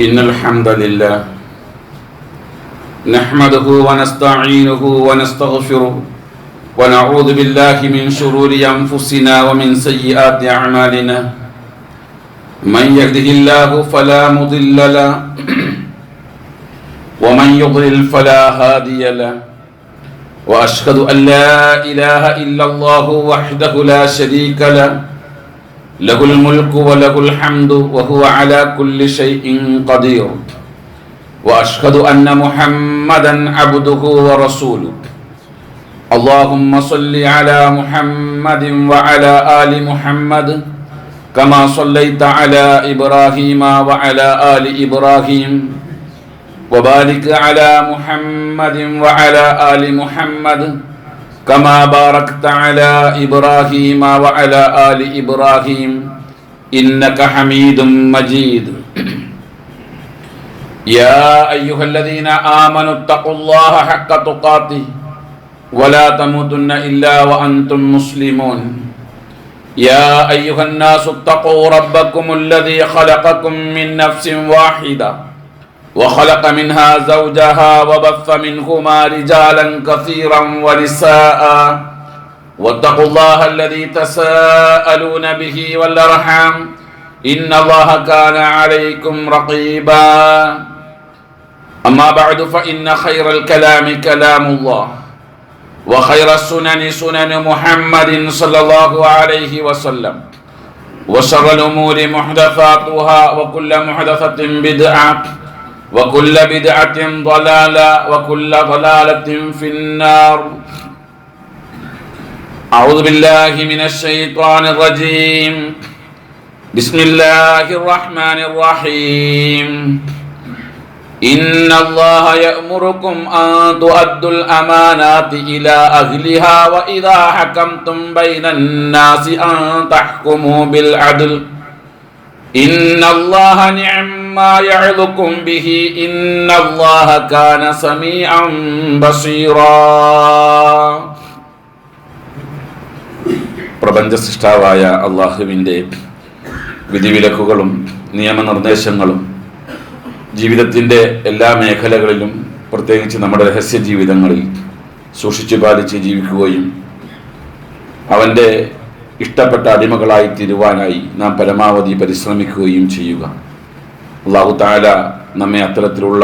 إن الحمد لله نحمده ونستعينه ونستغفره ونعوذ بالله من شرور أنفسنا ومن سيئات أعمالنا من يهده الله فلا مضل له ومن يضلل فلا هادي له وأشهد أن لا إله إلا الله وحده لا شريك له له الملك وله الحمد وهو على كل شيء قدير وأشهد أن محمدا عبده ورسوله اللهم صل على محمد وعلى آل محمد كما صليت على إبراهيم وعلى آل إبراهيم وبارك على محمد وعلى آل محمد كما باركت على إبراهيم وعلى آل إبراهيم إنك حميد مجيد يا أيها الذين آمنوا اتقوا الله حق تقاته ولا تموتن إلا وأنتم مسلمون يا أيها الناس اتقوا ربكم الذي خلقكم من نفس واحدة وخلق منها زوجها وبث منهما رجالا كثيرا ونساء واتقوا الله الذي تساءلون به والأرحام إن الله كان عليكم رقيبا أما بعد فإن خير الكلام كلام الله وخير السنن سنن محمد صلى الله عليه وسلم وشر الأمور محدثاتها وكل محدثة بدعة وكل بدعة ضلالة وكل ضلالة في النار أعوذ بالله من الشيطان الرجيم بسم الله الرحمن الرحيم إن الله يأمركم أن تؤدوا الأمانات إلى أهلها وإذا حكمتم بين الناس أن تحكموا بالعدل إن الله نعم ما يعظكم به إن الله كان سميعا بصيرا പ്രപഞ്ച സൃഷ്ടാവായ അള്ളാഹുവിൻ്റെ വിധിവിലക്കുകളും നിയമനിർദ്ദേശങ്ങളും ജീവിതത്തിൻ്റെ എല്ലാ മേഖലകളിലും പ്രത്യേകിച്ച് നമ്മുടെ രഹസ്യ ജീവിതങ്ങളിൽ സൂക്ഷിച്ചു പാലിച്ച് ജീവിക്കുകയും അവൻ്റെ ഇഷ്ടപ്പെട്ട അടിമകളായി തീരുവാനായി നാം പരമാവധി പരിശ്രമിക്കുകയും ചെയ്യുക. അല്ലാഹു തആല നമ്മെ അത്തരത്തിലുള്ള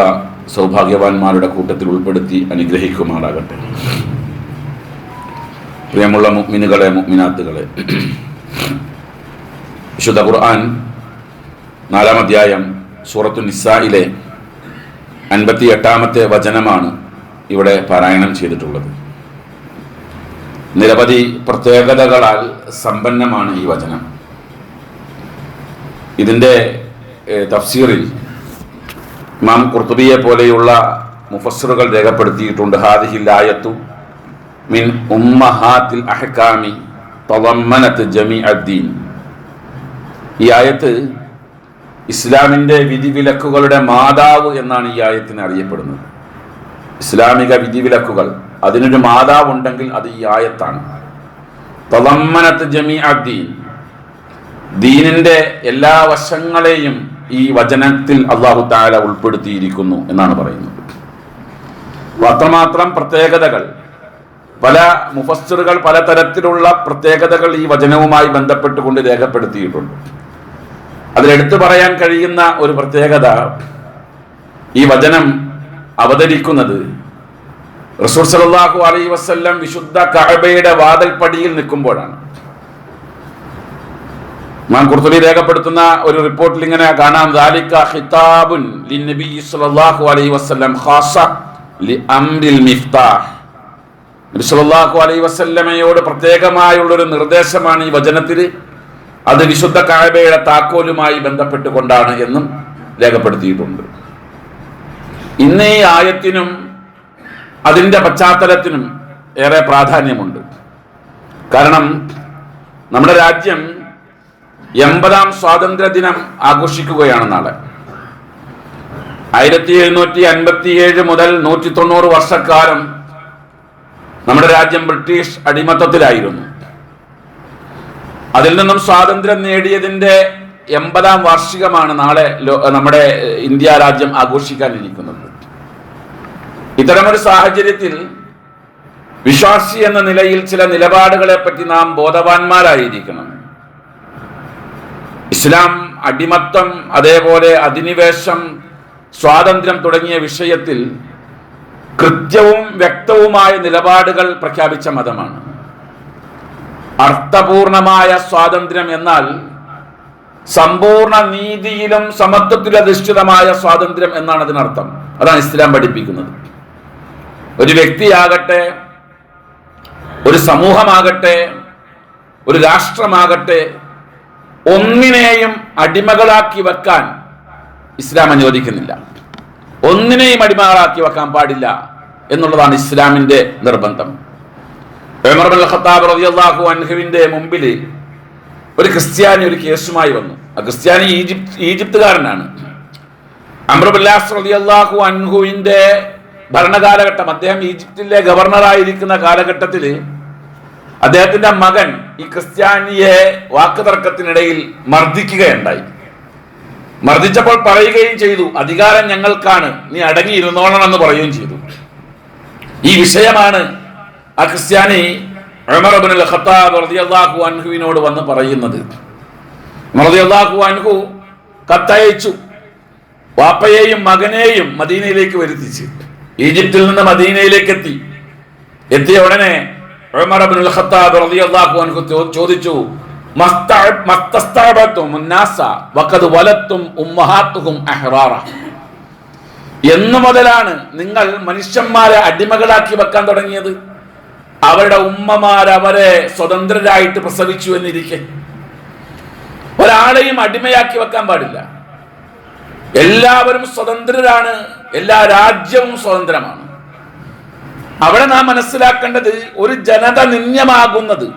സൗഭാഗ്യവാന്മാരുടെ കൂട്ടത്തിൽ ഉൾപ്പെടുത്തി അനുഗ്രഹിക്കുമാറാകട്ടെ. പ്രിയമുള്ള മുഅ്മിനുകളെ, മുഅ്മിനാത്തുകളെ, വിശുദ്ധ ഖുർആൻ 4-ാം അധ്യായം സൂറത്തു നിസായിലെ 58-ാമത്തെ വചനമാണ് ഇവിടെ പാരായണം ചെയ്തിട്ടുള്ളത്. നിരവധി പ്രത്യേകതകളാൽ സമ്പന്നമാണ് ഈ വചനം. ഇതിൻ്റെ തഫ്സീറിൽ ഇമാം ഖുർത്തുബിയെ പോലെയുള്ള മുഫസ്സിറുകൾ രേഖപ്പെടുത്തിയിട്ടുണ്ട്. ഹാദിഹിൽ ആയത്തു മിൻ ഉമ്മഹാത്തിൽ അഹ്കാമി തളമ്മനത് ജമീഅദ്ദീൻ. ഈ ആയത്ത് ഇസ്ലാമിൻ്റെ വിധിവിലക്കുകളുടെ മാതാവ് എന്നാണ് ഈ ആയത്തിന് അറിയപ്പെടുന്നത്. ഇസ്ലാമിക വിധിവിലക്കുകൾ അതിനൊരു മാതാവുണ്ടെങ്കിൽ അത് ഈ ആയത്താണ്. തളമ്മനത് ജമീഅദ്ദീൻ, ദീനിന്റെ എല്ലാ വശങ്ങളെയും ഈ വചനത്തിൽ അല്ലാഹു തആല ഉൾപ്പെടുത്തിയിരിക്കുന്നു എന്നാണ് പറയുന്നത്. അത്രമാത്രം പ്രത്യേകതകൾ, പല മുഫസ്സിറുകൾ പലതരത്തിലുള്ള പ്രത്യേകതകൾ ഈ വചനവുമായി ബന്ധപ്പെട്ടുകൊണ്ട് രേഖപ്പെടുത്തിയിട്ടുണ്ട്. അതിലെടുത്തു പറയാൻ കഴിയുന്ന ഒരു പ്രത്യേകത, ഈ വചനം അവതരിക്കുന്നത് റസൂൽ സല്ലല്ലാഹു അലൈഹി വസല്ലം വിശുദ്ധ കഅബയുടെ വാതിൽപ്പടിയിൽ നിൽക്കുമ്പോഴാണ്. ഇമാം ഖുർത്തുബി രേഖപ്പെടുത്തുന്ന ഒരു റിപ്പോർട്ടിൽ ഇങ്ങനെ കാണാം, ദാലിക ഖിതാബുൻ ലിന്നബി സല്ലല്ലാഹു അലൈഹി വസല്ലം ഖാസ ലിഅംരിൽ മിഫ്താഹ്. നബി സല്ലല്ലാഹു അലൈഹി വസല്ലമയോട് പ്രത്യേകമായുള്ളൊരു നിർദ്ദേശമാണ് ഈ വചനത്തിൽ. അത് വിശുദ്ധ കഅബയുടെ താക്കോലുമായി ബന്ധപ്പെട്ടുകൊണ്ടാണ് എന്നും രേഖപ്പെടുത്തിയിട്ടുണ്ട്. ഇന്ന് ഈ ആയത്തിനും അതിൻ്റെ പശ്ചാത്തലത്തിനും ഏറെ പ്രാധാന്യമുണ്ട്. കാരണം നമ്മുടെ രാജ്യം 80-ാം സ്വാതന്ത്ര്യ ദിനം ആഘോഷിക്കുകയാണ് നാളെ. 1757 മുതൽ 190 വർഷക്കാലം നമ്മുടെ രാജ്യം ബ്രിട്ടീഷ് അടിമത്തത്തിലായിരുന്നു. അതിൽ നിന്നും സ്വാതന്ത്ര്യം നേടിയതിൻ്റെ 80-ാം വാർഷികമാണ് നാളെ നമ്മുടെ ഇന്ത്യ രാജ്യം ആഘോഷിക്കാനിരിക്കുന്നത്. ഇത്തരമൊരു സാഹചര്യത്തിൽ വിശ്വാസി എന്ന നിലയിൽ ചില നിലപാടുകളെ പറ്റി നാം ബോധവാന്മാരായിരിക്കണം. ഇസ്ലാം അടിമത്തം, അതേപോലെ അധിനിവേശം, സ്വാതന്ത്ര്യം തുടങ്ങിയ വിഷയത്തിൽ കൃത്യവും വ്യക്തവുമായ നിലപാടുകൾ പ്രഖ്യാപിച്ച മതമാണ്. അർത്ഥപൂർണമായ സ്വാതന്ത്ര്യം എന്നാൽ സമ്പൂർണ്ണ നീതിയിലും സമത്വത്തിലും അധിഷ്ഠിതമായ സ്വാതന്ത്ര്യം എന്നാണ് അതിനർത്ഥം. അതാണ് ഇസ്ലാം പഠിപ്പിക്കുന്നത്. ഒരു വ്യക്തിയാകട്ടെ, ഒരു സമൂഹമാകട്ടെ, ഒരു രാഷ്ട്രമാകട്ടെ, ഒന്നിനെയും അടിമകളാക്കി വെക്കാൻ ഇസ്ലാം അനുവദിക്കുന്നില്ല. ഒന്നിനെയും അടിമകളാക്കി വെക്കാൻ പാടില്ല എന്നുള്ളതാണ് ഇസ്ലാമിന്റെ നിർബന്ധം. ഉമർ ഇബ്നുൽ ഖത്താബ് റളിയല്ലാഹു അൻഹുവിന്റെ മുമ്പിൽ ഒരു ക്രിസ്ത്യാനി ഒരു കേസുമായി വന്നു. ആ ക്രിസ്ത്യാനി ഈജിപ്തുകാരനാണ്. അംർ ഇബ്നുൽ ആസ് റളിയല്ലാഹു അൻഹുവിന്റെ ഭരണകാലഘട്ടം, അദ്ദേഹം ഈജിപ്തിലെ ഗവർണറായിരിക്കുന്ന കാലഘട്ടത്തിൽ അദ്ദേഹത്തിന്റെ മകൻ ഈ ക്രിസ്ത്യാനിയെ വാക്കുതർക്കത്തിനിടയിൽ മർദ്ദിക്കുകയുണ്ടായി. മർദ്ദിച്ചപ്പോൾ പറയുകയും ചെയ്തു, അധികാരം ഞങ്ങൾക്കാണ്, നീ അടങ്ങിയിരുന്നോളണം എന്ന് പറയുകയും ചെയ്തു. ഈ വിഷയമാണ് ആ ക്രിസ്ത്യാനി ഉമർ ഇബ്നുൽ ഖത്താബ് റളിയല്ലാഹു അൻഹുവിനോട് വന്ന് പറയുന്നത്. ഉമർ റളിയല്ലാഹു അൻഹു കത്തയച്ചു. വാപ്പയെയും മകനെയും മദീനയിലേക്ക് വരുത്തിച്ച് ഈജിപ്തിൽ നിന്ന് മദീനയിലേക്ക് എത്തിയ ഉടനെ ഉമർ ഇബ്നുൽ ഖത്താബ് റളിയല്ലാഹു അൻഹു ചോദിച്ചു, എന്നു മുതലാണ് നിങ്ങൾ മനുഷ്യന്മാരെ അടിമകളാക്കി വെക്കാൻ തുടങ്ങിയത്? അവരുടെ ഉമ്മമാർ അവരെ സ്വതന്ത്രരായിട്ട് പ്രസവിച്ചു എന്നിരിക്കെ ഒരാളെയും അടിമയാക്കി വെക്കാൻ പാടില്ല. എല്ലാവരും സ്വതന്ത്രരാണ്, എല്ലാ രാജ്യവും സ്വതന്ത്രമാണ്. അവിടെ നാം മനസ്സിലാക്കേണ്ടത്, ഒരു ജനത നിന്ദ്യമാകുന്നത്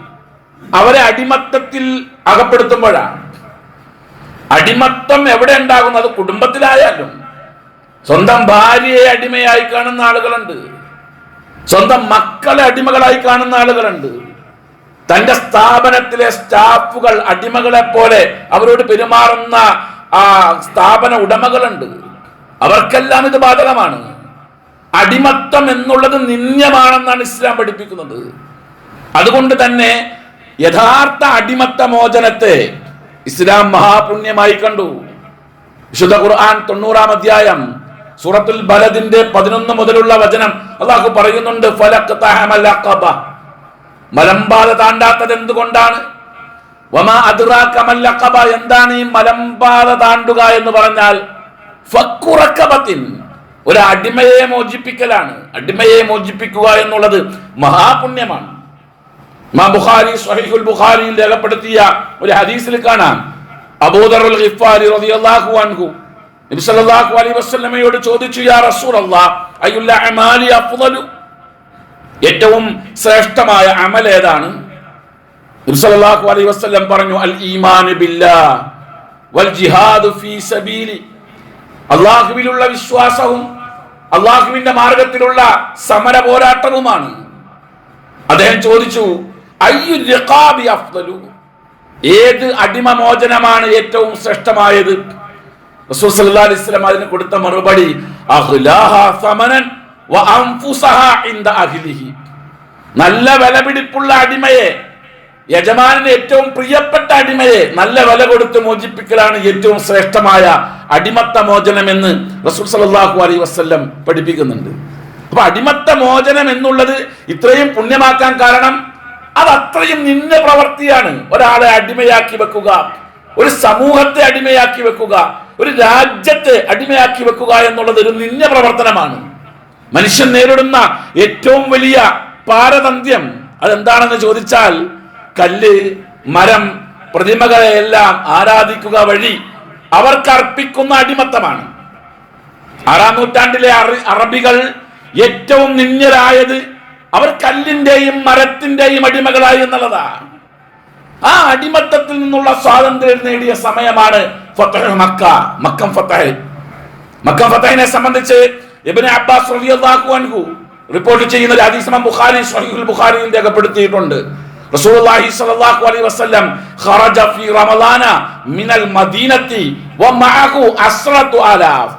അവരെ അടിമത്തത്തിൽ അകപ്പെടുത്തുമ്പോഴാണ്. അടിമത്തം എവിടെ ഉണ്ടാകുന്നത്? കുടുംബത്തിലായാലും. സ്വന്തം ഭാര്യയെ അടിമയായി കാണുന്ന ആളുകളുണ്ട്, സ്വന്തം മക്കളെ അടിമകളായി കാണുന്ന ആളുകളുണ്ട്, തന്റെ സ്ഥാപനത്തിലെ സ്റ്റാഫുകൾ അടിമകളെ പോലെ അവരോട് പെരുമാറുന്ന ആ സ്ഥാപന ഉടമകളുണ്ട്. അവർക്കെല്ലാം ഇത് ബാധകമാണ്. അടിമത്തം എന്നുള്ളത് നിന്ദ്യമാണെന്നാണ് ഇസ്ലാം പഠിപ്പിക്കുന്നത്. അതുകൊണ്ട് തന്നെ യഥാർത്ഥ അടിമത്ത മോചനത്തെ ഇസ്ലാം മഹാപുണ്യമായി കണ്ടു. വിശുദ്ധ ഖുർആൻ 90-ാം അധ്യായം സൂറത്തുൽ ബലദിന്റെ 11 മുതലുള്ള വചനം അല്ലാഹു പറയുന്നുണ്ട്, ഫലഖ്തഹമൽ അഖബ, മലമ്പാത താണ്ടാത്തത് എന്തുകൊണ്ടാണ്? വമാ അദ്റാക മൽ അഖബ, എന്താണ് ഈ മലമ്പാത താണ്ടുക എന്ന് പറഞ്ഞാൽ? ഫക്കു റഖബത്തിൻ, ഒരു അടിമയെ മോചിപ്പിക്കലാണ്. അടിമയെ മോചിപ്പിക്കുക എന്നുള്ളത് മഹാപുണ്യമാണ്. ഇമാം ബുഖാരി സ്വഹീഹുൽ ബുഖാരിയിൽ രേഖപ്പെടുത്തിയ ഒരു ഹദീസിൽ കാണാം, അബൂദറുൽ ഗിഫാരി റളിയല്ലാഹു അൻഹു നബി സല്ലല്ലാഹു അലൈഹി വസല്ലമയോട് ചോദിച്ചു, യാ റസൂലല്ലാഹ് അയ്യുൽ അഅമാലി അഫ്ളലു, ഏറ്റവും ശ്രേഷ്ഠമായ അമൽ ഏതാണ്? നബി സല്ലല്ലാഹു അലൈഹി വസല്ലം പറഞ്ഞു, അൽ ഈമാനു ബില്ലാഹ് വൽ ജിഹാദു ഫീ സബീലി, അല്ലാഹുവിലുള്ള വിശ്വാസവും അല്ലാഹുവിന്റെ മാർഗത്തിലുള്ള സമര പോരാട്ടവുമാണ്. അദ്ദേഹം ചോദിച്ചു, അയ്യു റിഖാബി അഫ്ളലു, ഏത് അടിമമോചനമാണ് ഏറ്റവും ശ്രേഷ്ഠമായത്? റസൂൽ സല്ലല്ലാഹു അലൈഹി വസല്ലം അതിന് കൊടുത്ത മറുപടി, അഖ്ലാഹാ സമനൻ വ അൻഫുസഹാ ഇൻദ അഹ്ലിഹി, നല്ല വിലപിടിപ്പുള്ള അടിമയെ, യജമാനന് ഏറ്റവും പ്രിയപ്പെട്ട അടിമയെ നല്ല വില കൊടുത്ത് മോചിപ്പിക്കലാണ് ഏറ്റവും ശ്രേഷ്ഠമായ അടിമത്ത മോചനം എന്ന് റസൂൽ സല്ലല്ലാഹു അലൈഹി വസല്ലം പഠിപ്പിക്കുന്നുണ്ട്. അപ്പൊ അടിമത്ത മോചനം എന്നുള്ളത് ഇത്രയും പുണ്യമാക്കാൻ കാരണം അത് അത്രയും നിന്ന പ്രവൃത്തിയാണ്. ഒരാളെ അടിമയാക്കി വെക്കുക, ഒരു സമൂഹത്തെ അടിമയാക്കി വെക്കുക, ഒരു രാജ്യത്തെ അടിമയാക്കി വെക്കുക എന്നുള്ളത് ഒരു നിന്ന പ്രവർത്തനമാണ്. മനുഷ്യൻ നേരിടുന്ന ഏറ്റവും വലിയ പാരതന്ത്യം അതെന്താണെന്ന് ചോദിച്ചാൽ, കല്ല്, മരം, പ്രതിമകളെയെല്ലാം ആരാധിക്കുക വഴി അവർക്ക് അർപ്പിക്കുന്ന അടിമത്തമാണ്. 6-ാം നൂറ്റാണ്ടിലെ അറബികൾ ഏറ്റവും നിന്ദ്യരായത് അവർ കല്ലിന്റെയും മരത്തിന്റെയും അടിമകളായി എന്നുള്ളതാണ്. ആ അടിമത്തത്തിൽ നിന്നുള്ള സ്വാതന്ത്ര്യം നേടിയ സമയമാണ് മക്കം ഫതഹിനെ സംബന്ധിച്ച് ഇബ്നു അബ്ബാസ് റളിയല്ലാഹു അൻഹു റിപ്പോർട്ട് ചെയ്യുന്ന ഹദീസ് ഇമാം ബുഖാരി സ്വഹീഹുൽ ബുഖാരിയിൽ രേഖപ്പെടുത്തിയിട്ടുണ്ട്. റസൂലുള്ളാഹി സ്വല്ലല്ലാഹു അലൈഹി വസല്ലം ഖറജ ഫീ റമളാന മിനൽ മദീനത്തി വമഅഹു അസ്റതു ആലാഫ്.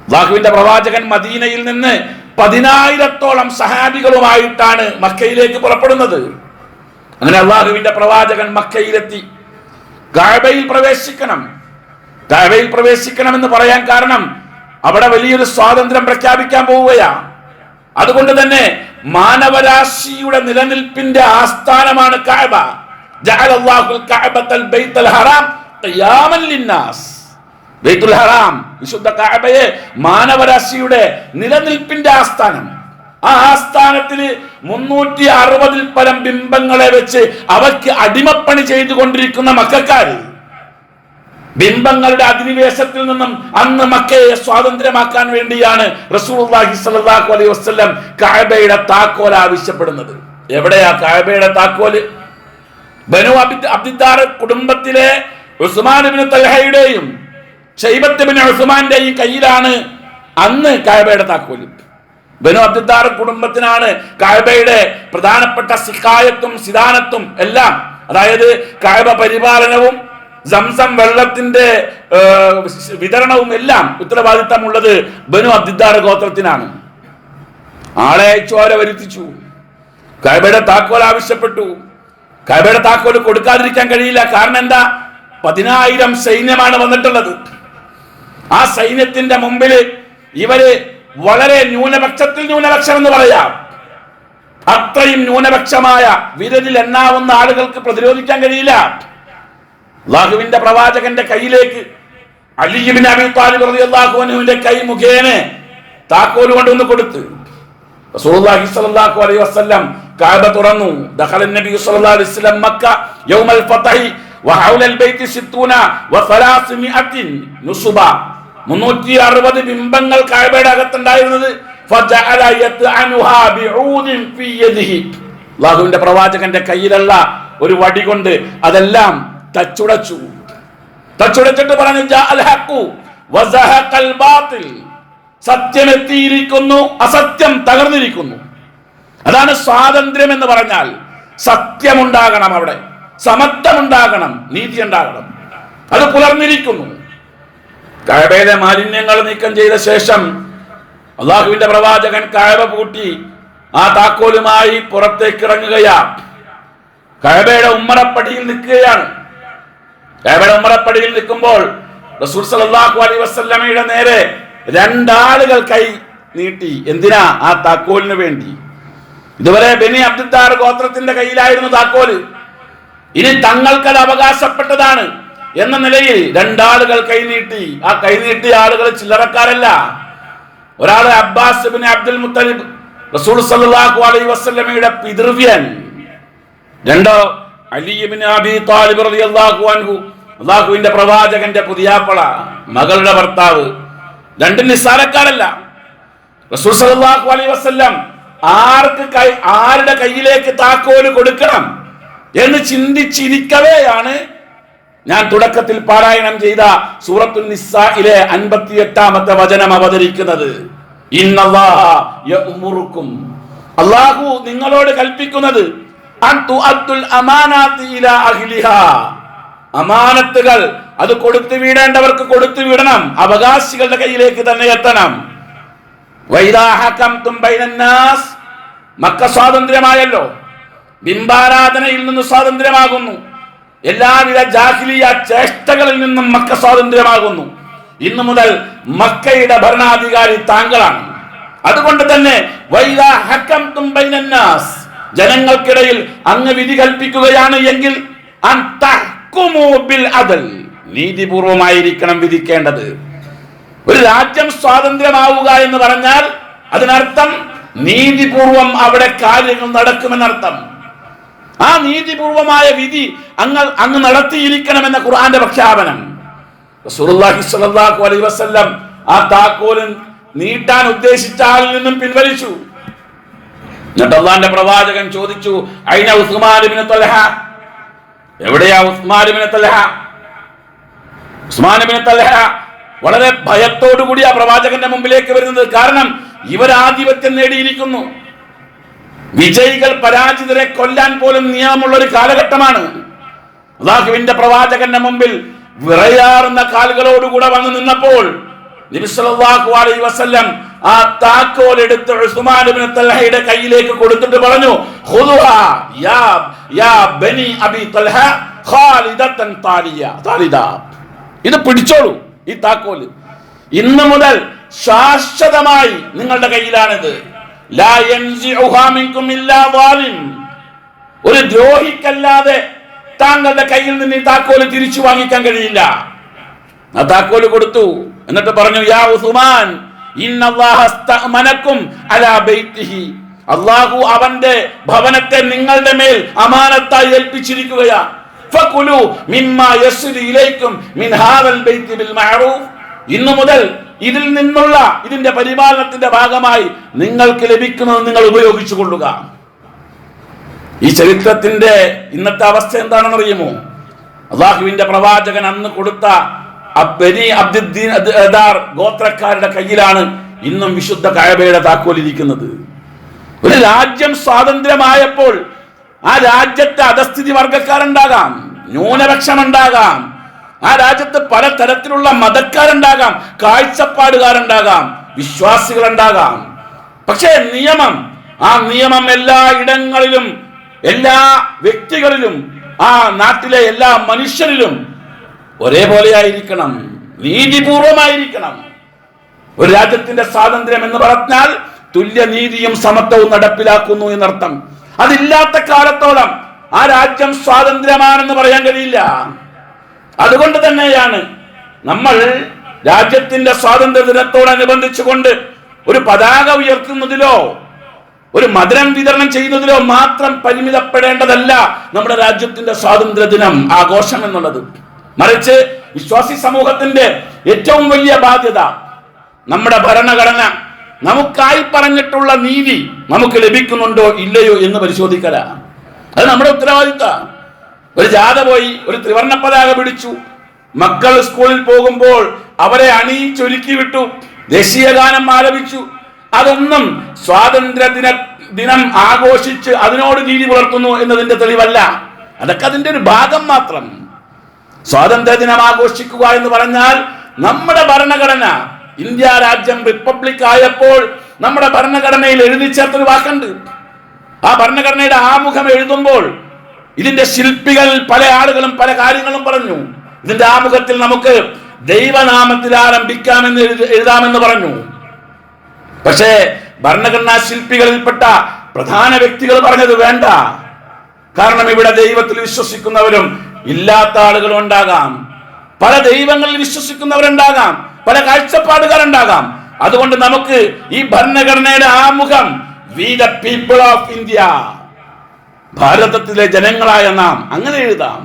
അല്ലാഹുവിന്റെ പ്രവാചകൻ മദീനയിൽ നിന്ന് 10,000-ഓളം സഹാബികളുമായിട്ടാണ് മക്കയിലേക്ക് പുറപ്പെടുന്നത്. അങ്ങനെ അല്ലാഹുവിന്റെ പ്രവാചകൻ മക്കയിലെത്തി. കഅബയിൽ പ്രവേശിക്കണം എന്ന് പറയാൻ കാരണം അവിടെ വലിയൊരു സ്വാതന്ത്ര്യം പ്രഖ്യാപിക്കാൻ പോവുകയാണ്. അതുകൊണ്ട് തന്നെ മാനവരാശിയുടെ നിലനിൽപ്പിന്റെ ആസ്ഥാനമാണ് കഅബ. ജഅലല്ലാഹുൽ കഅബത്തൽ ബൈത്തുൽ ഹറാം ഖിയാമൻ ലിന്നാസ്. ബൈത്തുൽ ഹറാം, വിശുദ്ധ കഅബയെ മാനവരാശിയുടെ നിലനിൽപ്പിന്റെ ആസ്ഥാനം. ആ ആസ്ഥാനത്തിൽ 360-ൽ പരം ബിംബങ്ങളെ വെച്ച് അവയ്ക്ക് അടിമപ്പണി ചെയ്തുകൊണ്ടിരിക്കുന്ന മക്കക്കാര് ബിംബങ്ങളുടെ അധിനിവേശത്തിൽ നിന്നും അന്ന് മക്കയെ സ്വാതന്ത്ര്യമാക്കാൻ വേണ്ടിയാണ് റസൂലുള്ളാഹി സ്വല്ലല്ലാഹു അലൈഹി വസല്ലം കഅബയുടെ താക്കോൽ ആവശ്യപ്പെടുന്നത്. എവിടെയാ കഅബയുടെ താക്കോല്? ബനു അബ്ദിദ്ദാർ കുടുംബത്തിലെ ഉസ്മാൻ ഇബ്നു തൽഹയുടെയും ശൈബത്ത് ഇബ്നു ഉസ്മാന്റെയും കയ്യിലാണ് അന്ന് കഅബയുടെ താക്കോല്. ബനു അബ്ദിദ്ദാർ കുടുംബത്തിനാണ് കഅബയുടെ പ്രധാനപ്പെട്ട സിഖായത്തും സിദാനത്തും എല്ലാം, അതായത് കഅബ പരിപാലനവും സംസം വെള്ളത്തിന്റെ വിതരണവും എല്ലാം ഉത്തരവാദിത്തമുള്ളത് ബനു അബ്ദിദ്ദാർ ഗോത്രത്തിനാണ്. ആളെ അയച്ചു, അവരെ വരുത്തിച്ചു. കഅബയുടെ താക്കോൽ ആവശ്യപ്പെട്ടു. കഅബയുടെ താക്കോൽ കൊടുക്കാതിരിക്കാൻ കഴിയില്ല. കാരണം എന്താ? 10,000 സൈന്യമാണ് വന്നിട്ടുള്ളത്. ആ സൈന്യത്തിന്റെ മുമ്പിൽ ഇവര് വളരെ ന്യൂനപക്ഷം എന്ന് പറയാം. അത്രയും ന്യൂനപക്ഷമായ വിരലിൽ എണ്ണാവുന്ന ആളുകൾക്ക് പ്രതിരോധിക്കാൻ കഴിയില്ല. അല്ലാഹുവിന്റെ പ്രവാചകന്റെ കയ്യിലേക്ക് അലി ഇബ്നു അബീ ത്വാലിബ് റളിയല്ലാഹു അൻഹുവിന്റെ കൈ മുഖേന താക്കോൽ കൊണ്ടുവന്ന് കൊടുത്തു. റസൂലുള്ളാഹി സ്വല്ലല്ലാഹു അലൈഹി വസല്ലം കഅബ തുറന്നു. ദഖല നബി സ്വല്ലല്ലാഹു അലൈഹി വസല്ലം മക്ക യൗമൽ ഫത്ഹി വഹൗലൽ ബൈത്തി 60 വ300 നുസുബ. 360 ബിംബങ്ങൾ കഅബയുടെ അകത്തുണ്ടായിരുന്നത്. ഫജഅല യത്അനുഹാ ബിഊദിൻ ഫീ യദിഹി. അല്ലാഹുവിന്റെ പ്രവാചകന്റെ കയ്യിലുള്ള ഒരു വടി കൊണ്ട് അതെല്ലാം തച്ചുടച്ചിട്ട് പറഞ്ഞു, ജാഅൽ ഹഖു വസഹഖൽ ബാതിൽ. സത്യം എത്തിയിരിക്കുന്നു, അസത്യം തകർന്നിരിക്കുന്നു. അതാണ് സ്വാതന്ത്ര്യം എന്ന് പറഞ്ഞാൽ. സത്യമുണ്ടാകണം, അവിടെ സമത്വമുണ്ടാകണം, നീതി ഉണ്ടാകണം. അത് പുലർന്നിരിക്കുന്നു. കഅബയിലെ മാലിന്യങ്ങൾ നീക്കം ചെയ്ത ശേഷം അല്ലാഹുവിന്റെ പ്രവാചകൻ കഅബ പൂട്ടി ആ താക്കോലുമായി പുറത്തേക്ക് ഇറങ്ങുകയാണ്. കഅബയുടെ ഉമ്മറപ്പടിയിൽ നിൽക്കുകയാണ്. കഅബയുടെ ഉമ്മറപ്പടിയിൽ നിൽക്കുമ്പോൾ റസൂൽ സല്ലല്ലാഹു അലൈഹി വസല്ലമയുടെ നേരെ 2 ആളുകൾ കൈ നീട്ടി. എന്തിനാ? ആ താക്കോലിന് വേണ്ടി. ഇതുവരെ ബനി അബ്ദിദ്ദാർ ഗോത്രത്തിന്റെ കയ്യിലായിരുന്നു താക്കോല്. ഇനി തങ്ങൾക്കത് അവകാശപ്പെട്ടതാണ് എന്ന നിലയിൽ 2 ആളുകൾ കൈനീട്ടി. ആ കൈനീട്ടിയ ആളുകൾ ചില്ലറക്കാരല്ല. ഒരാള് അബ്ബാസ് ഇബ്നു അബ്ദുൽ മുത്തലിബ്, റസൂൽ സല്ലല്ലാഹു അലൈഹി വസല്ലമയുടെ പിതൃവ്യൻ. 2 അലി ഇബ്നു അബീ ത്വാലിബ് റളിയല്ലാഹു അൻഹു, അല്ലാഹുവിന്റെ പ്രവാചകന്റെ പുതിയാപ്പള, മകളുടെ ഭർത്താവ്. 2 നിസ്സാരക്കാരല്ല. റസൂൽ സല്ലല്ലാഹു അലൈഹി വസല്ലം ആരുടെ കയ്യിലേക്ക് താക്കോല് കൊടുക്കണം എന്ന് ചിന്തിച്ചിരിക്കവെയാണ് ഞാൻ തുടക്കത്തിൽ പാരായണം ചെയ്ത സൂറത്തുൻ നിസ്സായിലെ 58-ാമത്തെ വചനം അവതരിക്കുന്നത്. ഇന്നല്ലാഹ യഅ്മുറുക്കും, അല്ലാഹു നിങ്ങളോട് കൽപ്പിക്കുന്നത്, അൻ തുഅദ്ദുൽ അമാനാതി ഇലാ അഹ്ലിഹാ, അമാനത്തുകൾ അത് കൊടുത്തു വിടേണ്ടവർക്ക് കൊടുത്തു വിടണം, അവകാശികളുടെ കയ്യിലേക്ക് തന്നെ എത്തണം. വൈദാ ഹകംതും ബൈനന്നാസ്, മക്ക സ്വാതന്ത്ര്യമായല്ലോ, ബിംബാരാധനയിൽ നിന്ന് സ്വാതന്ത്ര്യമാകുന്നു, എല്ലാവിധ ജാഹിലിയ ചേഷ്ടകളിൽ നിന്നും മക്ക സ്വാതന്ത്ര്യമാകുന്നു. ഇന്നു മുതൽ മക്കയുടെ ഭരണാധികാരി താങ്കളാണ്. അതുകൊണ്ട് തന്നെ വൈദാ ഹകംതും ബൈനന്നാസ്, ജനങ്ങൾക്കിടയിൽ അങ്ങ് വിധി കൽപ്പിക്കുകയാണ് എങ്കിൽ അൻ തഹ്കുമു ബിൽ അദൽ, നീതിപൂർവമായിരിക്കണം വിധിക്കേണ്ടത്. ഒരു രാജ്യം സ്വാതന്ത്ര്യമാവുക എന്ന് പറഞ്ഞാൽ അതിനർത്ഥം നീതിപൂർവം അവിടെ കാര്യങ്ങൾ നടക്കുമെന്നർത്ഥം. ആ നീതിപൂർവമായ വിധി അങ്ങ് നടത്തിയിരിക്കണമെന്ന ഖുർആന്റെ പ്രഖ്യാപനം. റസൂലുള്ളാഹി സ്വല്ലല്ലാഹു അലൈഹി വസല്ലം ആ താക്കോല് നീട്ടാൻ ഉദ്ദേശിച്ച ആളിൽ നിന്നും പിൻവലിച്ചു. എന്നിട്ട് അല്ലാഹുവിന്റെ പ്രവാചകൻ ചോദിച്ചു, ഐന ഉസ്മാൻ ഇബ്നു തൽഹ, എവിടെയാ ഉസ്മാൻ ഇബ്നു തൽഹ? ഉസ്മാൻ ഇബ്നു തൽഹ വളരെ ഭയത്തോടു കൂടി ആ പ്രവാചകന്റെ മുമ്പിലേക്ക് വരുന്നത്. കാരണം ഇവർ ആധിപത്യം നേടിയിരിക്കുന്നു. വിജയികൾ പരാജിതരെ കൊല്ലാൻ പോലും നിയമമുള്ള ഒരു കാലഘട്ടമാണ്. അല്ലാഹുവിന്റെ പ്രവാചകന്റെ മുമ്പിൽ വിറയാറുന്ന കാലുകളോടുകൂടെ വന്നു നിന്നപ്പോൾ നബി സല്ലല്ലാഹു അലൈഹി വസല്ലം ആ താക്കോൽ എടുത്ത് ഉസ്മാൻ ഇബ്നു തൽഹയുടെ കയ്യിലേക്ക് കൊടുത്തിട്ട് പറഞ്ഞു, ഖുദുഹാ യാ ബനി അബി തൽഹ ഖാലിദതൻ താലിദ, ഇത് പിടിച്ചോളൂ, ഈ താക്കോൽ ഇന്നു മുതൽ ശാശ്വതമായി നിങ്ങളുടെ കയ്യിലാണിത്. ലാ യൻസിഉഹാ മിൻകും ഇല്ലാ വാലിം, ഒരു ദ്രോഹിക്കല്ലാതെ താങ്കളുടെ കയ്യിൽ നിന്ന് ഈ താക്കോല് തിരിച്ചു വാങ്ങിക്കാൻ കഴിയില്ല. ആ താക്കോല് കൊടുത്തു. എന്നിട്ട് പറഞ്ഞു, യാ ഉസ്മാൻ ഇന്നല്ലാഹ അസ്തഅമനകും അലാ ബൈതിഹി, അല്ലാഹു അവന്റെ ഭവനത്തെ നിങ്ങളുടെ മേൽ അമാനത്തായി ഏൽപ്പിച്ചിരിക്കുകയാ. ഫകുലു മിമ്മാ യസ്രി ഇലൈക്കും മിൻ ഹാദൽ ബൈതി ബിൽ മഅറൂഫ്, ഇന്നു മുതൽ ഇതിൽ നിന്നുള്ള ഇതിന്റെ പരിപാലനത്തിന്റെ ഭാഗമായി നിങ്ങൾക്ക് ലഭിക്കുന്നത് നിങ്ങൾ ഉപയോഗിച്ചു കൊള്ളുക. ഈ ചരിത്രത്തിന്റെ ഇന്നത്തെ അവസ്ഥ എന്താണെന്ന് അറിയുമോ? അല്ലാഹുവിന്റെ പ്രവാചകൻ അന്ന് കൊടുത്ത ബനി അബ്ദുദ്ദീൻ ഗോത്രക്കാരുടെ കയ്യിലാണ് ഇന്നും വിശുദ്ധ കഅബയുടെ താക്കോലിരിക്കുന്നത്. ഒരു രാജ്യം സ്വാതന്ത്ര്യമായപ്പോൾ ആ രാജ്യത്തെ അധസ്ഥിതി വർഗക്കാരുണ്ടാകാം, ന്യൂനപക്ഷമുണ്ടാകാം, ആ രാജ്യത്ത് പല തരത്തിലുള്ള മതക്കാരുണ്ടാകാം, കാഴ്ചപ്പാടുകാരുണ്ടാകാം, വിശ്വാസികളുണ്ടാകാം. പക്ഷേ ആ നിയമം എല്ലാ ഇടങ്ങളിലും, എല്ലാ വ്യക്തികളിലും, ആ നാട്ടിലെ എല്ലാ മനുഷ്യരിലും ഒരേപോലെ ആയിരിക്കണം, നീതിപൂർവമായിരിക്കണം. ഒരു രാജ്യത്തിന്റെ സ്വാതന്ത്ര്യം എന്ന് പറഞ്ഞാൽ തുല്യനീതിയും സമത്വവും നടപ്പിലാക്കുന്നു എന്നർത്ഥം. അതില്ലാത്ത കാലത്തോളം ആ രാജ്യം സ്വാതന്ത്ര്യമാണെന്ന് പറയാൻ കഴിയില്ല. അതുകൊണ്ട് തന്നെയാണ് നമ്മൾ രാജ്യത്തിന്റെ സ്വാതന്ത്ര്യ ദിനത്തോടനുബന്ധിച്ചുകൊണ്ട് ഒരു പതാക ഉയർത്തുന്നതിലോ ഒരു മധുരം വിതരണം ചെയ്യുന്നതിലോ മാത്രം പരിമിതപ്പെടേണ്ടതല്ല നമ്മുടെ രാജ്യത്തിന്റെ സ്വാതന്ത്ര്യ ദിനം ആഘോഷം എന്നുള്ളത്. മറിച്ച് വിശ്വാസി സമൂഹത്തിന്റെ ഏറ്റവും വലിയ ബാധ്യത നമ്മുടെ ഭരണഘടന നമുക്കായി പറഞ്ഞിട്ടുള്ള നീതി നമുക്ക് ലഭിക്കുന്നുണ്ടോ ഇല്ലയോ എന്ന് പരിശോധിക്കല. അത് നമ്മുടെ ഉത്തരവാദിത്തം. ഒരു ജാഥ പോയി, ഒരു ത്രിവർണ്ണ പതാക പിടിച്ചു, മക്കൾ സ്കൂളിൽ പോകുമ്പോൾ അവരെ അണിയിച്ചൊരുക്കി വിട്ടു, ദേശീയ ഗാനം ആലപിച്ചു. അതൊന്നും സ്വാതന്ത്ര്യ ദിനം ആഘോഷിച്ച് അതിനോട് നീതി പുലർത്തുന്നു എന്നതിന്റെ തെളിവല്ല. അതൊക്കെ അതിന്റെ ഒരു ഭാഗം മാത്രം. സ്വാതന്ത്ര്യ ദിനം ആഘോഷിക്കുക എന്ന് പറഞ്ഞാൽ നമ്മുടെ ഭരണഘടന, ഇന്ത്യ രാജ്യം റിപ്പബ്ലിക് ആയപ്പോൾ നമ്മുടെ ഭരണഘടനയിൽ എഴുതി ചേർത്തൊരു വാക്കുണ്ട്. ആ ഭരണഘടനയുടെ ആമുഖം എഴുതുമ്പോൾ ഇതിന്റെ ശില്പികൾ പല ആളുകളും പല കാര്യങ്ങളും പറഞ്ഞു. ഇതിന്റെ ആമുഖത്തിൽ നമുക്ക് ദൈവനാമത്തിൽ ആരംഭിക്കാമെന്ന് എഴുതാമെന്ന് പറഞ്ഞു. പക്ഷേ ഭരണഘടനാ ശില്പികളിൽപ്പെട്ട പ്രധാന വ്യക്തികൾ പറഞ്ഞത് വേണ്ട. കാരണം ഇവിടെ ദൈവത്തിൽ വിശ്വസിക്കുന്നവരും ഇല്ലാത്ത ആളുകളും ഉണ്ടാകാം, പല ദൈവങ്ങളിൽ വിശ്വസിക്കുന്നവരുണ്ടാകാം, പല കാഴ്ചപ്പാടുകാരുണ്ടാകാം. അതുകൊണ്ട് നമുക്ക് ഈ ഭരണഘടനയുടെ ആമുഖം we the people of India, ഭാരതത്തിലെ ജനങ്ങളായ നാം, അങ്ങനെ എഴുതാം.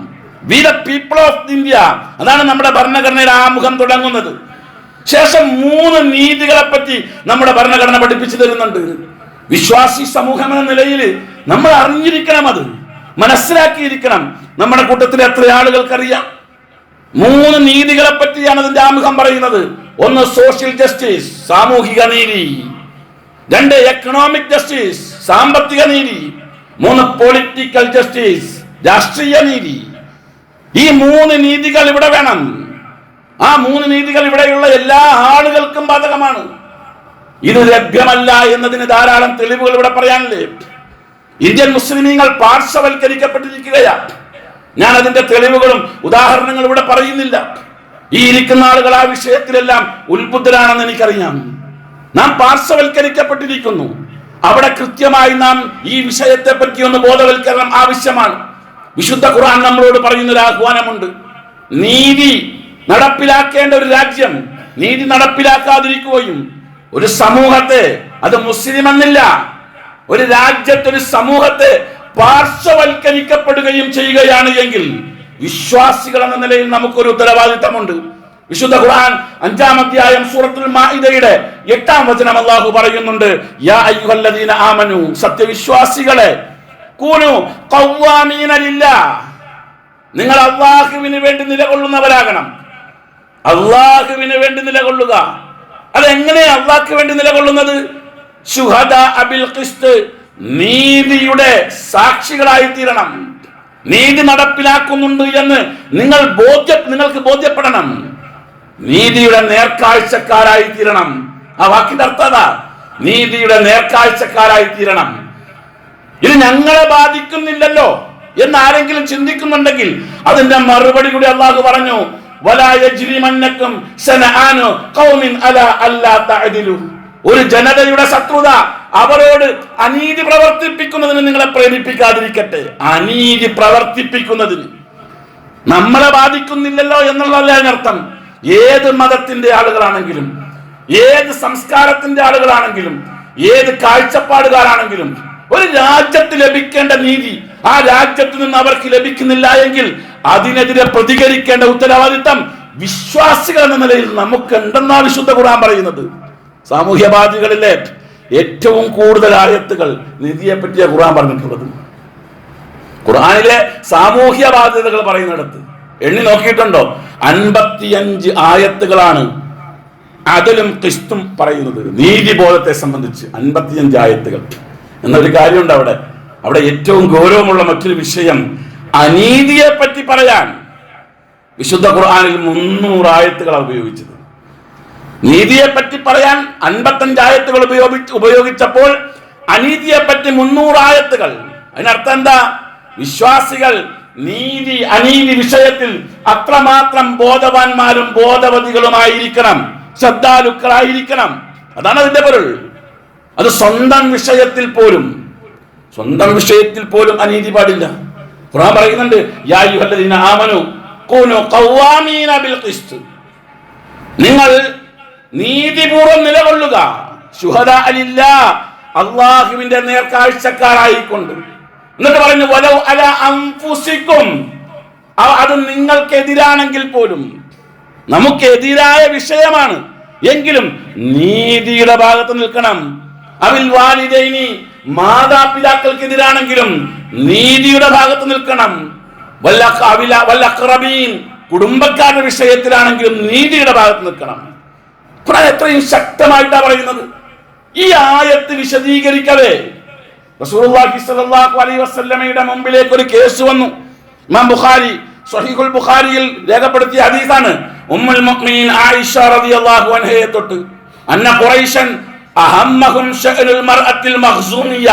We the people of India, അതാണ് നമ്മുടെ ഭരണഘടനയുടെ ആമുഖം തുടങ്ങുന്നത്. ശേഷം 3 നീതികളെ പറ്റി നമ്മുടെ ഭരണഘടന പഠിപ്പിച്ചു തരുന്നുണ്ട്. വിശ്വാസി സമൂഹം എന്ന നിലയിൽ നമ്മൾ അറിഞ്ഞിരിക്കണം, അത് മനസ്സിലാക്കിയിരിക്കണം. നമ്മുടെ കൂട്ടത്തിൽ എത്ര ആളുകൾക്കറിയാം? 3 നീതികളെ പറ്റിയാണ് അതിന്റെ ആമുഖം പറയുന്നത്. 1 സോഷ്യൽ ജസ്റ്റിസ്, സാമൂഹിക നീതി. 2 എക്കണോമിക് ജസ്റ്റിസ്, സാമ്പത്തിക നീതി. 3 പൊളിറ്റിക്കൽ ജസ്റ്റിസ്, രാഷ്ട്രീയ നീതി. ഈ 3 നീതികൾ ഇവിടെ വേണം. ആ 3 നീതികൾ ഇവിടെയുള്ള എല്ലാ ആളുകൾക്കും ബാധകമാണ്. ഇത് ലഭ്യമല്ല എന്നതിന് ധാരാളം തെളിവുകൾ ഇവിടെ പറയാനില്ലേ? ഇന്ത്യൻ മുസ്ലിമീങ്ങൾ പാർശ്വവൽക്കരിക്കപ്പെട്ടിരിക്കുകയാണ്. ഞാൻ അതിന്റെ തെളിവുകളും ഉദാഹരണങ്ങളും ഇവിടെ പറയുന്നില്ല. ഈ ഇരിക്കുന്ന ആളുകൾ ആ വിഷയത്തിലെല്ലാം ഉത്ബുദ്ധരാണെന്ന് എനിക്കറിയാം. നാം പാർശ്വവൽക്കരിക്കപ്പെട്ടിരിക്കുന്നു. അവിടെ കൃത്യമായി നാം ഈ വിഷയത്തെ പറ്റി ഒന്ന് ബോധവൽക്കരണം ആവശ്യമാണ്. വിശുദ്ധ ഖുർആൻ നമ്മളോട് പറയുന്നൊരു ആഹ്വാനമുണ്ട്. നീതി നടപ്പിലാക്കേണ്ട ഒരു രാജ്യം നീതി നടപ്പിലാക്കാതിരിക്കുകയും ഒരു സമൂഹത്തെ, അത് മുസ്ലിം എന്നില്ല, ഒരു രാജ്യത്തെ, ഒരു സമൂഹത്തെ പാർശ്വവൽക്കരിക്കപ്പെടുകയും ചെയ്യുകയാണ് എങ്കിൽ വിശ്വാസികൾ എന്ന നിലയിൽ നമുക്കൊരു ഉത്തരവാദിത്തമുണ്ട്. വിശുദ്ധ ഖുർആൻ 5-ാം അധ്യായം സൂറത്തുൽ മാഇദയുടെ 8-ാം വചനം അല്ലാഹു പറയുന്നുണ്ട്, യാ അയ്യുഹല്ലദീന ആമനു, സത്യവിശ്വാസികളെ, കൂനു ഖവ്വാമീന ലില്ലാഹ്, നിങ്ങൾ അല്ലാഹുവിന് വേണ്ടി നിലകൊള്ളുന്നവരാകണം. അല്ലാഹുവിന് വേണ്ടി നിലകൊള്ളുക. അതെങ്ങനെയാണ് അല്ലാഹുവിന് വേണ്ടി നിലകൊള്ളുന്നത്? ശുഹദാ ബിൽ ഖിസ്ത് നീതിയുടെ സാക്ഷികളായി തീരണം. നീതി നടപ്പിലാക്കുന്നുണ്ട് എന്ന് നിങ്ങൾക്ക് ബോധ്യപ്പെടണം. നീതിയുടെ നേർക്കാഴ്ചക്കാരായി തീരണം. ആ വാക്കിന്റെ അർത്ഥം നീതിയുടെ നേർക്കാഴ്ചക്കാരായി തീരണം. ഇത് ഞങ്ങളെ ബാധിക്കുന്നില്ലല്ലോ എന്ന് ആരെങ്കിലും ചിന്തിക്കുന്നുണ്ടെങ്കിൽ അതിന്റെ മറുപടി കൂടി അല്ലാഹു പറഞ്ഞു, വലാ യജ്രിമന്നക്കും ശനആനു ഖൗമിൻ അലാ അല്ലാ തഅദിലു. ഒരു ജനതയുടെ ശത്രുത അവരോട് അനീതി പ്രവർത്തിപ്പിക്കുന്നതിന് നിങ്ങളെ പ്രേരിപ്പിക്കാതിരിക്കട്ടെ. അനീതി പ്രവർത്തിപ്പിക്കുന്നതിന് നമ്മളെ ബാധിക്കുന്നില്ലല്ലോ എന്നുള്ളതല്ല അതിനർത്ഥം. ഏത് മതത്തിന്റെ ആളുകളാണെങ്കിലും, ഏത് സംസ്കാരത്തിന്റെ ആളുകളാണെങ്കിലും, ഏത് കാഴ്ചപ്പാടുകാരാണെങ്കിലും ഒരു രാജ്യത്ത് ലഭിക്കേണ്ട നീതി ആ രാജ്യത്ത് നിന്ന് അവർക്ക് ലഭിക്കുന്നില്ല എങ്കിൽ അതിനെതിരെ പ്രതികരിക്കേണ്ട ഉത്തരവാദിത്തം വിശ്വാസികൾ എന്ന നിലയിൽ നമുക്കുണ്ടെന്നാണ് വിശുദ്ധ ഖുർആൻ പറയുന്നത്. സാമൂഹ്യവാദികളിലെ ഏറ്റവും കൂടുതൽ ആയത്തുകൾ നീതിയെ പറ്റിയ ഖുർആൻ പറഞ്ഞിട്ടുള്ളത്. ഖുർആനിലെ സാമൂഹ്യ ബാധ്യതകൾ പറയുന്നിടത്ത് എണ്ണി നോക്കിയിട്ടുണ്ടോ? 55 ആയത്തുകളാണ് അദലും ഖിസ്തും പറയുന്നത്. നീതിബോധത്തെ സംബന്ധിച്ച് 55 ആയത്തുകൾ. എന്നൊരു കാര്യമുണ്ട് അവിടെ ഏറ്റവും ഗൗരവമുള്ള മറ്റൊരു വിഷയം, അനീതിയെ പറ്റി പറയാൻ വിശുദ്ധ ഖുർആനിൽ 300 ആയത്തുകളാണ് ഉപയോഗിച്ചത്. നീതിയെ പറ്റി പറയാൻ 55 ആയത്തുകൾ ഉപയോഗിച്ചപ്പോൾ അനീതിയെ പറ്റി 300 ആയത്തുകൾ. അതിനർത്ഥം എന്താ? വിശ്വാസികൾ അനീതി വിഷയത്തിൽ അത്രമാത്രം ബോധവാന്മാരും ബോധവതികളുമായിരിക്കണം, ശ്രദ്ധാലുക്കളായിരിക്കണം. അതാണ് അതിന്റെ പൊരുൾ. അത് സ്വന്തം വിഷയത്തിൽ പോലും അനീതി പാടില്ല. ഖുർആൻ പറയുന്നുണ്ട്, യാ അയ്യുഹല്ലദീന ആമനു കൂനു ഖവ്വാമീന ബിൽ ഖിസ്ത്. നിങ്ങൾ നീതിപൂർവ്വം നിലകൊള്ളുക, ശുഹദാ ലില്ലാഹ്, അല്ലാഹുവിന്റെ നേർക്കാഴ്ചക്കാരായിക്കൊണ്ട്. എന്നിട്ട് പറഞ്ഞു, വലൗ അലാ അൻഫുസിക്കും, അത് നിങ്ങൾക്കെതിരാണെങ്കിൽ പോലും, നമുക്കെതിരായ വിഷയമാണ് എങ്കിലും നീതിയുടെ ഭാഗത്ത് നിൽക്കണം. അവിൽ വാലിദൈനി, മാതാപിതാക്കൾക്കെതിരാണെങ്കിലും നീതിയുടെ ഭാഗത്ത് നിൽക്കണം. വല്ലഖറബീൻ, കുടുംബക്കാരുടെ വിഷയത്തിലാണെങ്കിലും നീതിയുടെ ഭാഗത്ത് നിൽക്കണം. ഖുർആൻ എത്രയും ശക്തമായിട്ടാണ് പറയുന്നത്. ഈ ആയത്ത് വിശദീകരിക്കവേ റസൂലുള്ളാഹി സ്വല്ലല്ലാഹു അലൈഹി വസല്ലമയുടെ മുമ്പിലേക്ക് ഒരു കേസ് വന്നു. ഇമാം ബുഖാരി സ്വഹീഹുൽ ബുഖാരിയിൽ രേഖപ്പെടുത്തിയ ഹദീസാണ്. ഉമ്മുൽ മുഅ്മിനീൻ ആയിഷ റളിയല്ലാഹു അൻഹയെ തൊട്ട് അന്ന ഖുറൈശൻ അഹമ്മഹും ശഅനുൽ മർഅത്തിൽ മഖ്സൂമിയ്യ,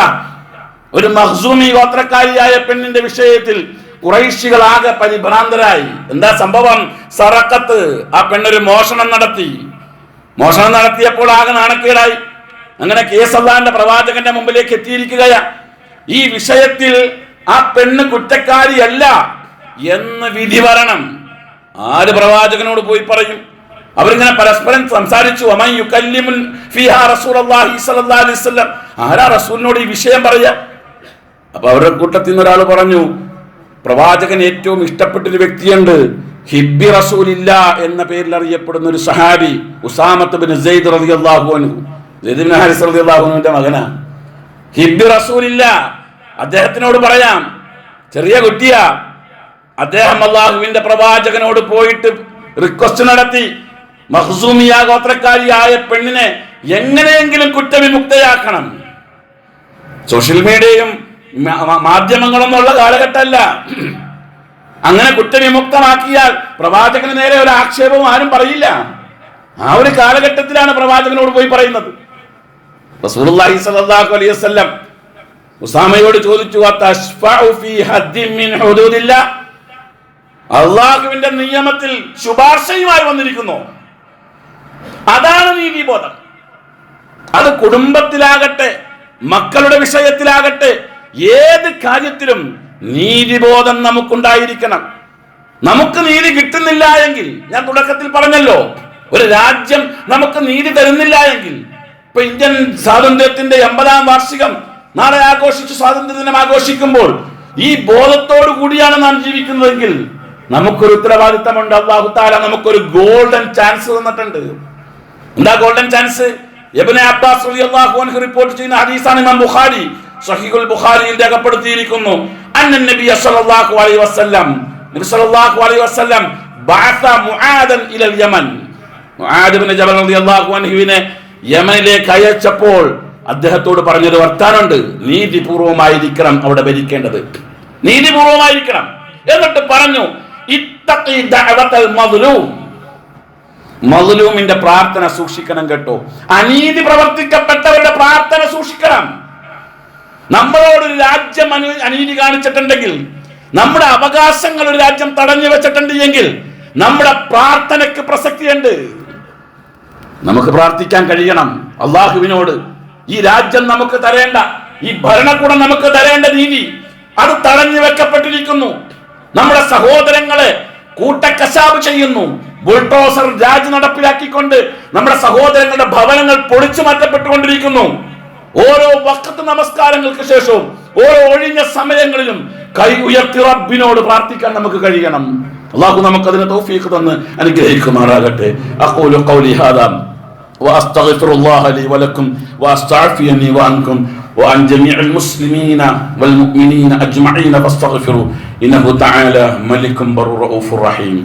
ഒരു മഖ്സൂമി ഗോത്രക്കാരിയായ പെണ്ണിന്റെ വിഷയത്തിൽ ഖുറൈശികൾ ആകെ പരിഭ്രാന്തരായി. എന്താ സംഭവം? സറഖത്ത്, ആ പെണ്ണൊരു മോഷണം നടത്തിയപ്പോൾ ആകെ നാണക്കേടായി. അങ്ങനെ കേസ് അല്ലാഹുവിന്റെ പ്രവാചകന്റെ മുമ്പിലേക്ക് എത്തിയിരിക്കുകയാ. ഈ വിഷയത്തിൽ ആ പെണ്ണ് കുറ്റക്കാരിയല്ല എന്ന് വിധി വരണം. ആര് പ്രവാചകനോട് പോയി പറയും? അവരിങ്ങനെ പരസ്പരം സംസാരിച്ചു. ആരാ റസൂലിനോട് ഈ വിഷയം പറയാ? അപ്പൊ അവരുടെ കൂട്ടത്തിൽ നിന്ന് ഒരാൾ പറഞ്ഞു, പ്രവാചകൻ ഏറ്റവും ഇഷ്ടപ്പെട്ടൊരു വ്യക്തിയുണ്ട്, ഹിബ്ബി റസൂലില്ല എന്ന പേരിൽ അറിയപ്പെടുന്ന ഒരു സഹാബി, ഉസാമത്ത് ബിൻ സെയ്ദ് റളിയല്ലാഹു അൻഹു, സെയ്ദ് ബിൻ ഹാരിസ് റളിയല്ലാഹു അൻഹുവിന്റെ മകനാ. ഹിബ്ബി റസൂലില്ല, അദ്ദേഹത്തിനോട് പറയാം. ചെറിയ കുട്ടിയാ. അദ്ദേഹം അല്ലാഹുവിന്റെ പ്രവാചകനോട് പോയിട്ട് റിക്വസ്റ്റ് നടത്തി, മഖ്സൂമിയ ഗോത്രക്കാരിയായ പെണ്ണിനെ എങ്ങനെയെങ്കിലും കുറ്റവിമുക്തയാക്കണം. സോഷ്യൽ മീഡിയയും മാധ്യമങ്ങളൊന്നും ഉള്ള കാലഘട്ടമല്ല. അങ്ങനെ കുറ്റവിമുക്തമാക്കിയാൽ പ്രവാചകന് നേരെ ഒരു ആക്ഷേപവും ആരും പറയില്ല. ആ ഒരു കാലഘട്ടത്തിലാണ് പ്രവാചകനോട് പോയി പറയുന്നത്. റസൂലുള്ളാഹി സ്വല്ലല്ലാഹു അലൈഹി വസല്ലം ഉസാമയോട് ചോദിച്ചു, അതശ്ഫഉ ഫീ ഹദ്ദിൻ മിൻ ഹുദൂദില്ലാഹ്, അല്ലാഹുവിന്റെ നിയമത്തിൽ ശുപാർശയുമായി വന്നിരിക്കുന്നു. അതാണ് നീതിബോധം. അത് കുടുംബത്തിലാകട്ടെ, മക്കളുടെ വിഷയത്തിലാകട്ടെ, ഏത് കാര്യത്തിലും നീതിബോധം നമുക്കുണ്ടായിരിക്കണം. നമുക്ക് നീതി കിട്ടുന്നില്ല എങ്കിൽ, ഞാൻ തുടക്കത്തിൽ പറഞ്ഞല്ലോ, ഒരു രാജ്യം നമുക്ക് നീതി തരുന്നില്ല എങ്കിൽ, ഇപ്പൊ ഇന്ത്യൻ സ്വാതന്ത്ര്യത്തിന്റെ 80ാം വാർഷികം നാളെ സ്വാതന്ത്ര്യ ദിനം ആഘോഷിക്കുമ്പോൾ ഈ ബോധത്തോടു കൂടിയാണ് നാം ജീവിക്കുന്നതെങ്കിൽ നമുക്കൊരു ഉത്തരവാദിത്തമുണ്ട്. അല്ലാഹു തആല നമുക്കൊരു ഗോൾഡൻ ചാൻസ് തന്നിട്ടുണ്ട്. എന്താ ഗോൾഡൻ ചാൻസ്? ഇബ്നു അബ്ബാസ് റളിയല്ലാഹു അൻഹു റിപ്പോർട്ട് ചെയ്യുന്ന ഹദീസാണ്. ഇമാം ബുഖാരി സ്വഹീഹുൽ ബുഖാരിയിൽ രേഖപ്പെടുത്തിയിരിക്കുന്നു. അന്ന നബി സല്ലല്ലാഹു അലൈഹി വസല്ലം, നബി സല്ലല്ലാഹു അലൈഹി വസല്ലം ബഅസ മുആദൻ ഇലൽ യമൻ, മുആദ് ഇബ്നു ജബൽ റളിയല്ലാഹു അൻഹുവിനെ യമനിലേക്ക് അയച്ചപ്പോൾ അദ്ദേഹത്തോട് പറഞ്ഞൊരു വർത്താനുണ്ട്, നീതിപൂർവമായിരിക്കണം അവിടെ ഭരിക്കേണ്ടത്, നീതിപൂർവമായിരിക്കണം. എന്നിട്ട് പറഞ്ഞു, ഇത്തഖി ദഅവതൽ മദ്ലൂം, മദ്ലൂമിന്റെ പ്രാർത്ഥന സൂക്ഷിക്കണം കേട്ടോ. അനീതി പ്രവർത്തിക്കപ്പെട്ടവരുടെ പ്രാർത്ഥന സൂക്ഷിക്കണം. നമ്മളോടൊരു രാജ്യം അനീതി കാണിച്ചിട്ടുണ്ടെങ്കിൽ, നമ്മുടെ അവകാശങ്ങൾ ഒരു രാജ്യം തടഞ്ഞു വെച്ചിട്ടുണ്ട് എങ്കിൽ നമ്മുടെ പ്രാർത്ഥനയ്ക്ക് പ്രസക്തിയുണ്ട്. നമുക്ക് പ്രാർത്ഥിക്കാൻ കഴിയണം അള്ളാഹുവിനോട്. ഈ രാജ്യം നമുക്ക് തരേണ്ട, ഈ ഭരണകൂടം നമുക്ക് തരേണ്ട നീതി അത് തടഞ്ഞു വെക്കപ്പെട്ടിരിക്കുന്നു. നമ്മുടെ സഹോദരങ്ങളെ കൂട്ടക്കശാബ് ചെയ്യുന്നു. ബുൾഡോസർ രാജ് നടപ്പിലാക്കിക്കൊണ്ട് നമ്മുടെ സഹോദരങ്ങളുടെ ഭവനങ്ങൾ പൊളിച്ചു മാറ്റപ്പെട്ടുകൊണ്ടിരിക്കുന്നു. ഓരോ വഖത്ത് നമസ്കാരങ്ങൾക്ക് ശേഷവും ഓരോ ഒഴിഞ്ഞ സമയങ്ങളിലും കൈ ഉയർത്തി റബ്ബിനോട് പ്രാർത്ഥിക്കാൻ നമുക്ക് കഴിയണം. അല്ലാഹു നമുക്ക് അതിന് തൗഫീഖ് തന്ന് അനുഗ്രഹിക്കുമാറാകട്ടെ. അഖൂലു ഖൗലി ഹാദാ വഅസ്തഗ്ഫിറുല്ലാഹ ലി വലക്കും വഅസ്തഗ്ഫിറുനി വഅൻകും وعن جميع المسلمين والمؤمنين أجمعين فاستغفروا إنه تعالى ملك بر رؤوف رحيم.